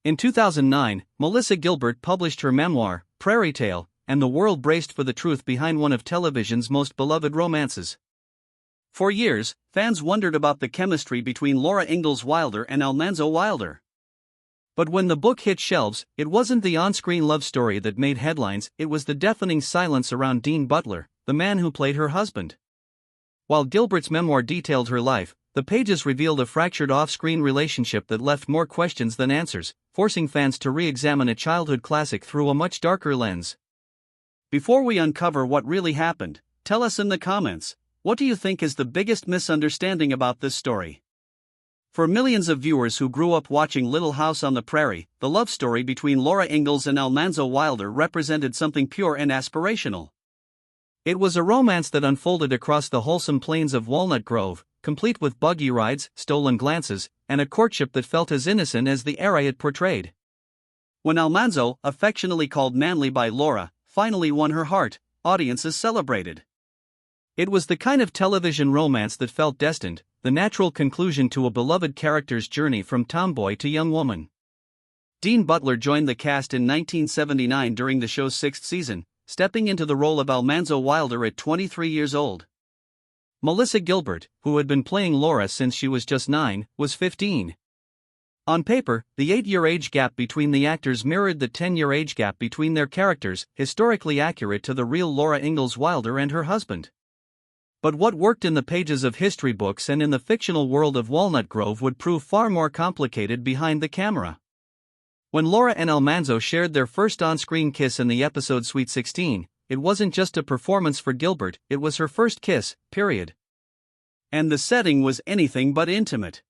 In 2009, Melissa Gilbert published her memoir, Prairie Tale, and the world braced for the truth behind one of television's most beloved romances. For years, fans wondered about the chemistry between Laura Ingalls Wilder and Almanzo Wilder. But when the book hit shelves, it wasn't the on-screen love story that made headlines, it was the deafening silence around Dean Butler, the man who played her husband. While Gilbert's memoir detailed her life, the pages revealed a fractured off-screen relationship that left more questions than answers, forcing fans to re-examine a childhood classic through a much darker lens. Before we uncover what really happened, tell us in the comments, what do you think is the biggest misunderstanding about this story? For millions of viewers who grew up watching Little House on the Prairie, the love story between Laura Ingalls and Almanzo Wilder represented something pure and aspirational. It was a romance that unfolded across the wholesome plains of Walnut Grove, complete with buggy rides, stolen glances, and a courtship that felt as innocent as the era it portrayed. When Almanzo, affectionately called Manly by Laura, finally won her heart, audiences celebrated. It was the kind of television romance that felt destined, the natural conclusion to a beloved character's journey from tomboy to young woman. Dean Butler joined the cast in 1979 during the show's 6th season, stepping into the role of Almanzo Wilder at 23 years old. Melissa Gilbert, who had been playing Laura since she was just 9, was 15. On paper, the 8-year age gap between the actors mirrored the 10-year age gap between their characters, historically accurate to the real Laura Ingalls Wilder and her husband. But what worked in the pages of history books and in the fictional world of Walnut Grove would prove far more complicated behind the camera. When Laura and Almanzo shared their first on-screen kiss in the episode Sweet 16, it wasn't just a performance for Gilbert, it was her first kiss, period. And the setting was anything but intimate.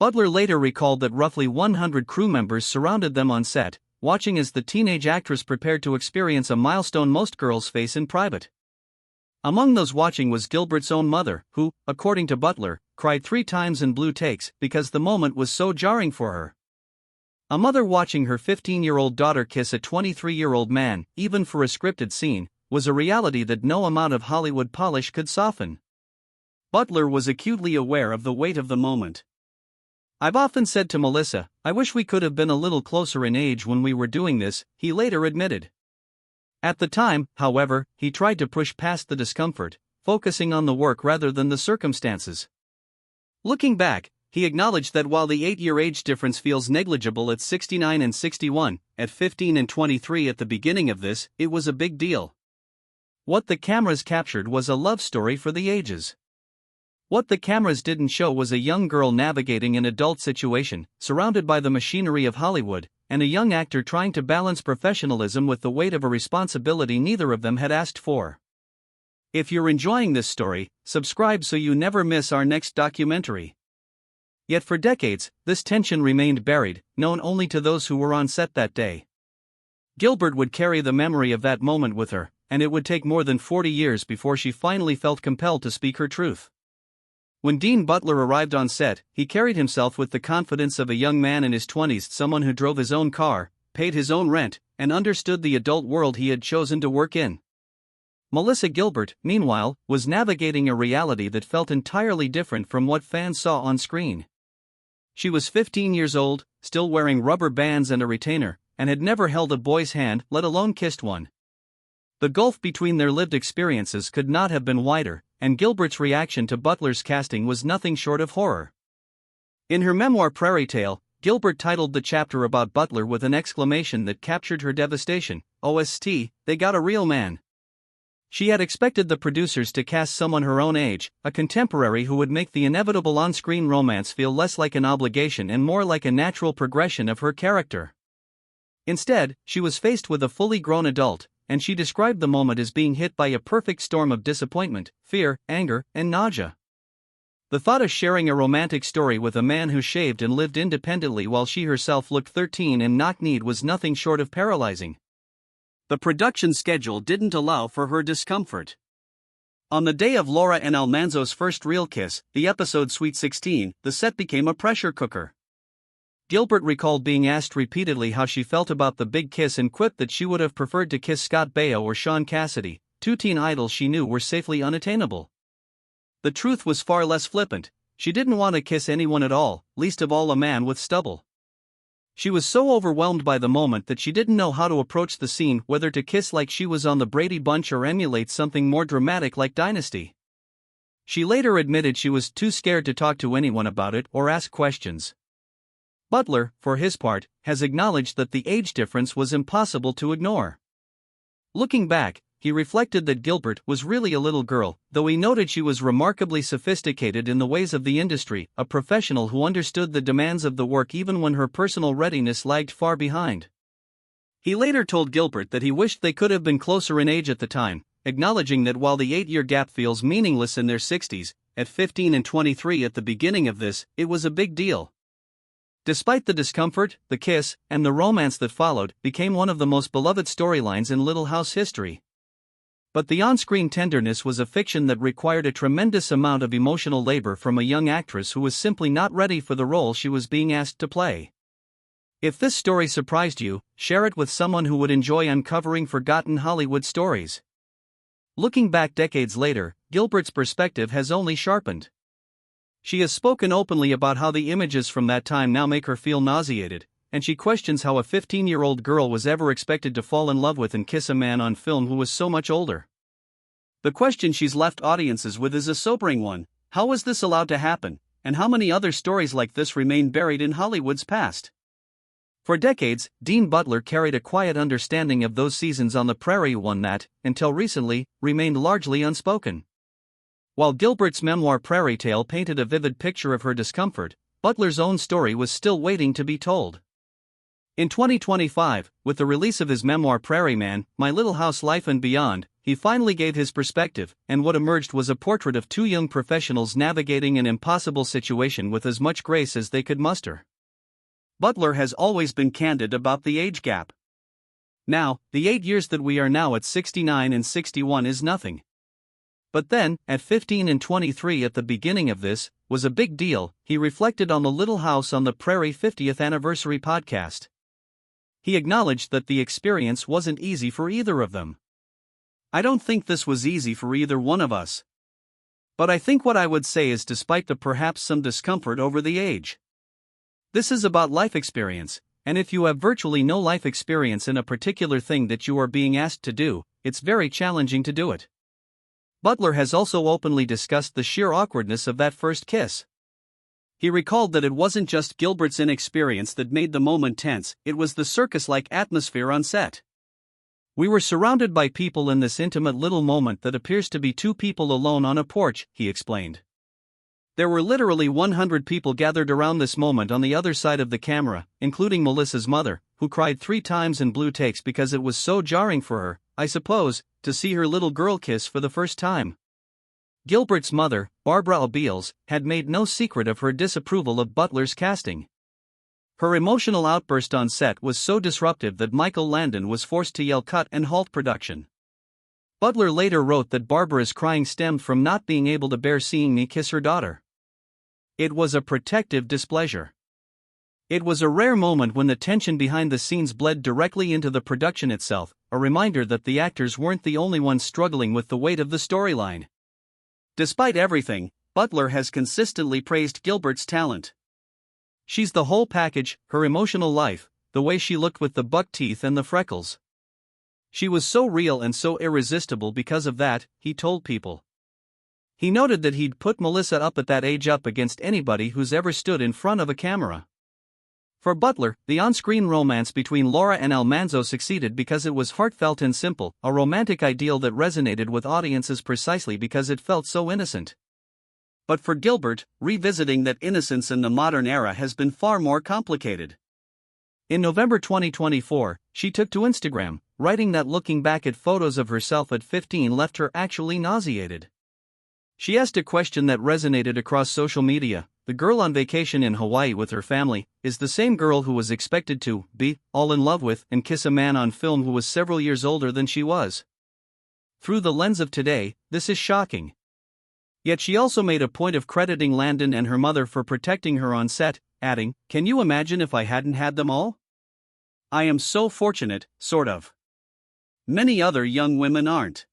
Butler later recalled that roughly 100 crew members surrounded them on set, watching as the teenage actress prepared to experience a milestone most girls face in private. Among those watching was Gilbert's own mother, who, according to Butler, cried 3 times in blue takes because the moment was so jarring for her. A mother watching her 15-year-old daughter kiss a 23-year-old man, even for a scripted scene, was a reality that no amount of Hollywood polish could soften. Butler was acutely aware of the weight of the moment. "I've often said to Melissa, I wish we could have been a little closer in age when we were doing this," he later admitted. At the time, however, he tried to push past the discomfort, focusing on the work rather than the circumstances. Looking back, he acknowledged that while the 8-year age difference feels negligible at 69 and 61, at 15 and 23 at the beginning of this, it was a big deal. What the cameras captured was a love story for the ages. What the cameras didn't show was a young girl navigating an adult situation, surrounded by the machinery of Hollywood, and a young actor trying to balance professionalism with the weight of a responsibility neither of them had asked for. If you're enjoying this story, subscribe so you never miss our next documentary. Yet for decades, this tension remained buried, known only to those who were on set that day. Gilbert would carry the memory of that moment with her, and it would take more than 40 years before she finally felt compelled to speak her truth. When Dean Butler arrived on set, he carried himself with the confidence of a young man in his 20s, someone who drove his own car, paid his own rent, and understood the adult world he had chosen to work in. Melissa Gilbert, meanwhile, was navigating a reality that felt entirely different from what fans saw on screen. She was 15 years old, still wearing rubber bands and a retainer, and had never held a boy's hand, let alone kissed one. The gulf between their lived experiences could not have been wider, and Gilbert's reaction to Butler's casting was nothing short of horror. In her memoir Prairie Tale, Gilbert titled the chapter about Butler with an exclamation that captured her devastation: "OST, they got a real man." She had expected the producers to cast someone her own age, a contemporary who would make the inevitable on-screen romance feel less like an obligation and more like a natural progression of her character. Instead, she was faced with a fully grown adult, and she described the moment as being hit by a perfect storm of disappointment, fear, anger, and nausea. The thought of sharing a romantic story with a man who shaved and lived independently while she herself looked 13 and knock-kneed was nothing short of paralyzing. The production schedule didn't allow for her discomfort. On the day of Laura and Almanzo's first real kiss, the episode Sweet 16, the set became a pressure cooker. Gilbert recalled being asked repeatedly how she felt about the big kiss and quipped that she would have preferred to kiss Scott Baio or Sean Cassidy, 2 teen idols she knew were safely unattainable. The truth was far less flippant: she didn't want to kiss anyone at all, least of all a man with stubble. She was so overwhelmed by the moment that she didn't know how to approach the scene, whether to kiss like she was on the Brady Bunch or emulate something more dramatic like Dynasty. She later admitted she was too scared to talk to anyone about it or ask questions. Butler, for his part, has acknowledged that the age difference was impossible to ignore. Looking back, he reflected that Gilbert was really a little girl, though he noted she was remarkably sophisticated in the ways of the industry, a professional who understood the demands of the work even when her personal readiness lagged far behind. He later told Gilbert that he wished they could have been closer in age at the time, acknowledging that while the 8-year gap feels meaningless in their 60s, at 15 and 23 at the beginning of this, it was a big deal. Despite the discomfort, the kiss, and the romance that followed, became one of the most beloved storylines in Little House history. But the on-screen tenderness was a fiction that required a tremendous amount of emotional labor from a young actress who was simply not ready for the role she was being asked to play. If this story surprised you, share it with someone who would enjoy uncovering forgotten Hollywood stories. Looking back decades later, Gilbert's perspective has only sharpened. She has spoken openly about how the images from that time now make her feel nauseated, and she questions how a 15-year-old girl was ever expected to fall in love with and kiss a man on film who was so much older. The question she's left audiences with is a sobering one: how was this allowed to happen, and how many other stories like this remain buried in Hollywood's past? For decades, Dean Butler carried a quiet understanding of those seasons on the prairie, one that, until recently, remained largely unspoken. While Gilbert's memoir Prairie Tale painted a vivid picture of her discomfort, Butler's own story was still waiting to be told. In 2025, with the release of his memoir Prairie Man, My Little House Life and Beyond, he finally gave his perspective, and what emerged was a portrait of two young professionals navigating an impossible situation with as much grace as they could muster. Butler has always been candid about the age gap. Now, the 8 years that we are now at 69 and 61 is nothing. But then, at 15 and 23 at the beginning of this, was a big deal, he reflected on the Little House on the Prairie 50th Anniversary podcast. He acknowledged that the experience wasn't easy for either of them. I don't think this was easy for either one of us. But I think what I would say is, despite the perhaps some discomfort over the age, this is about life experience, and if you have virtually no life experience in a particular thing that you are being asked to do, it's very challenging to do it. Butler has also openly discussed the sheer awkwardness of that first kiss. He recalled that it wasn't just Gilbert's inexperience that made the moment tense, it was the circus-like atmosphere on set. We were surrounded by people in this intimate little moment that appears to be two people alone on a porch, he explained. There were literally 100 people gathered around this moment on the other side of the camera, including Melissa's mother, who cried 3 times in blue takes because it was so jarring for her, I suppose, to see her little girl kiss for the first time. Gilbert's mother, Barbara O'Beals, had made no secret of her disapproval of Butler's casting. Her emotional outburst on set was so disruptive that Michael Landon was forced to yell cut and halt production. Butler later wrote that Barbara's crying stemmed from not being able to bear seeing me kiss her daughter. It was a protective displeasure. It was a rare moment when the tension behind the scenes bled directly into the production itself, a reminder that the actors weren't the only ones struggling with the weight of the storyline. Despite everything, Butler has consistently praised Gilbert's talent. She's the whole package, her emotional life, the way she looked with the buck teeth and the freckles. She was so real and so irresistible because of that, he told People. He noted that he'd put Melissa up at that age up against anybody who's ever stood in front of a camera. For Butler, the on-screen romance between Laura and Almanzo succeeded because it was heartfelt and simple, a romantic ideal that resonated with audiences precisely because it felt so innocent. But for Gilbert, revisiting that innocence in the modern era has been far more complicated. In November 2024, she took to Instagram, writing that looking back at photos of herself at 15 left her actually nauseated. She asked a question that resonated across social media: the girl on vacation in Hawaii with her family is the same girl who was expected to be all in love with and kiss a man on film who was several years older than she was. Through the lens of today, this is shocking. Yet she also made a point of crediting Landon and her mother for protecting her on set, adding, "Can you imagine if I hadn't had them all? I am so fortunate, sort of. Many other young women aren't."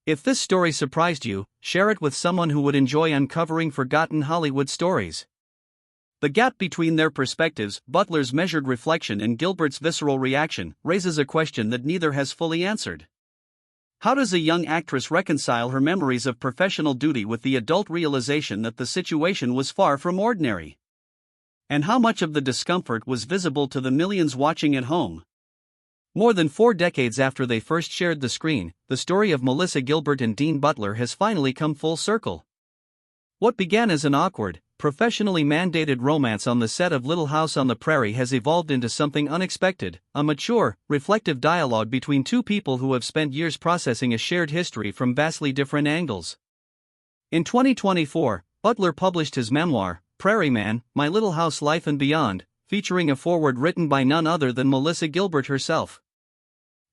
If this story surprised you, share it with someone who would enjoy uncovering forgotten Hollywood stories. The gap between their perspectives, Butler's measured reflection and Gilbert's visceral reaction, raises a question that neither has fully answered. How does a young actress reconcile her memories of professional duty with the adult realization that the situation was far from ordinary? And how much of the discomfort was visible to the millions watching at home? More than 4 decades after they first shared the screen, the story of Melissa Gilbert and Dean Butler has finally come full circle. What began as an awkward, professionally mandated romance on the set of Little House on the Prairie has evolved into something unexpected, a mature, reflective dialogue between two people who have spent years processing a shared history from vastly different angles. In 2024, Butler published his memoir, Prairie Man: My Little House Life and Beyond, featuring a foreword written by none other than Melissa Gilbert herself.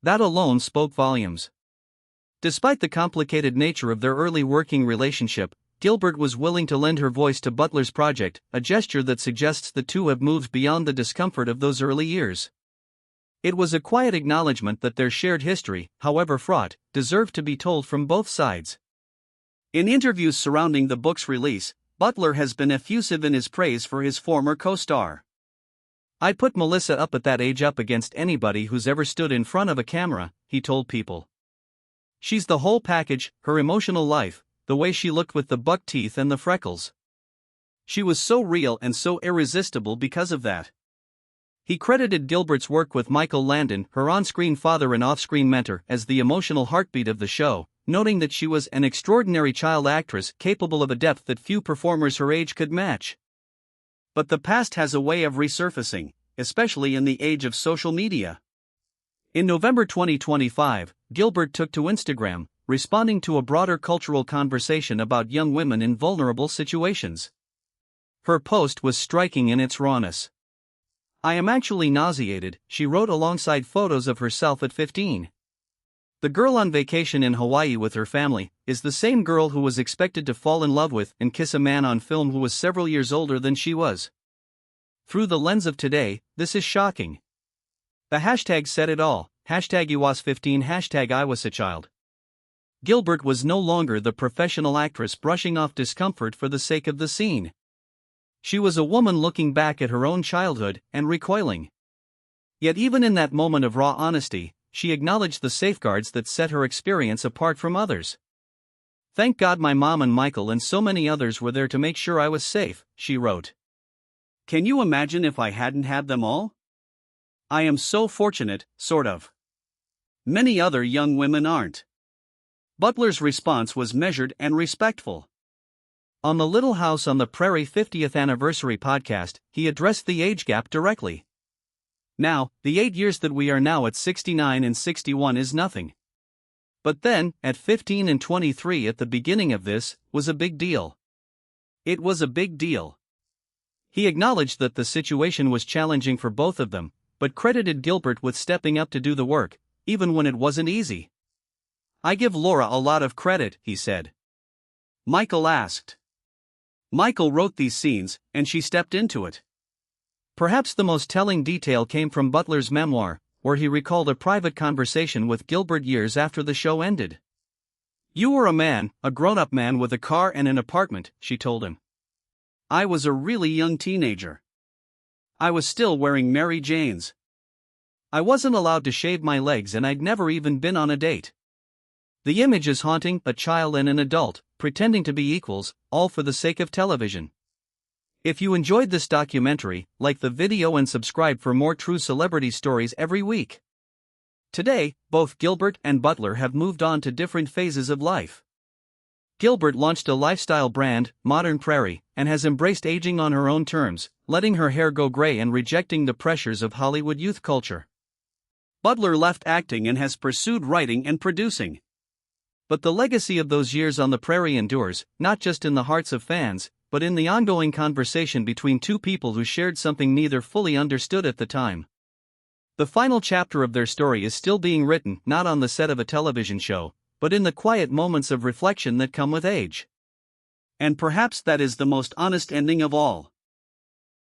That alone spoke volumes. Despite the complicated nature of their early working relationship, Gilbert was willing to lend her voice to Butler's project, a gesture that suggests the two have moved beyond the discomfort of those early years. It was a quiet acknowledgement that their shared history, however fraught, deserved to be told from both sides. In interviews surrounding the book's release, Butler has been effusive in his praise for his former co-star. "I'd put Melissa up at that age up against anybody who's ever stood in front of a camera," he told People. "She's the whole package, her emotional life, the way she looked with the buck teeth and the freckles. She was so real and so irresistible because of that." He credited Gilbert's work with Michael Landon, her on-screen father and off-screen mentor, as the emotional heartbeat of the show, noting that she was an extraordinary child actress capable of a depth that few performers her age could match. But the past has a way of resurfacing, especially in the age of social media. In November 2025, Gilbert took to Instagram, responding to a broader cultural conversation about young women in vulnerable situations. Her post was striking in its rawness. "I am actually nauseated," she wrote alongside photos of herself at 15. The girl on vacation in Hawaii with her family is the same girl who was expected to fall in love with and kiss a man on film who was several years older than she was. Through the lens of today, this is shocking. The hashtag said it all, #IWAS15, #IWASAChild. Gilbert was no longer the professional actress brushing off discomfort for the sake of the scene. She was a woman looking back at her own childhood and recoiling. Yet even in that moment of raw honesty, she acknowledged the safeguards that set her experience apart from others. "Thank God my mom and Michael and so many others were there to make sure I was safe," she wrote. "Can you imagine if I hadn't had them all? I am so fortunate, sort of. Many other young women aren't." Butler's response was measured and respectful. On the Little House on the Prairie 50th Anniversary podcast, he addressed the age gap directly. "Now, the 8 years that we are now at 69 and 61 is nothing. But then, at 15 and 23 at the beginning of this, was a big deal. It was a big deal." He acknowledged that the situation was challenging for both of them, but credited Gilbert with stepping up to do the work, even when it wasn't easy. "I give Laura a lot of credit," he said. Michael asked. "Michael wrote these scenes, and she stepped into it." Perhaps the most telling detail came from Butler's memoir, where he recalled a private conversation with Gilbert years after the show ended. "You were a man, a grown-up man with a car and an apartment," she told him. "I was a really young teenager. I was still wearing Mary Janes. I wasn't allowed to shave my legs and I'd never even been on a date. The image is haunting, a child and an adult, pretending to be equals, all for the sake of television." If you enjoyed this documentary, like the video and subscribe for more true celebrity stories every week. Today, both Gilbert and Butler have moved on to different phases of life. Gilbert launched a lifestyle brand, Modern Prairie, and has embraced aging on her own terms, letting her hair go gray and rejecting the pressures of Hollywood youth culture. Butler left acting and has pursued writing and producing. But the legacy of those years on the prairie endures, not just in the hearts of fans, but in the ongoing conversation between two people who shared something neither fully understood at the time. The final chapter of their story is still being written, not on the set of a television show, but in the quiet moments of reflection that come with age. And perhaps that is the most honest ending of all.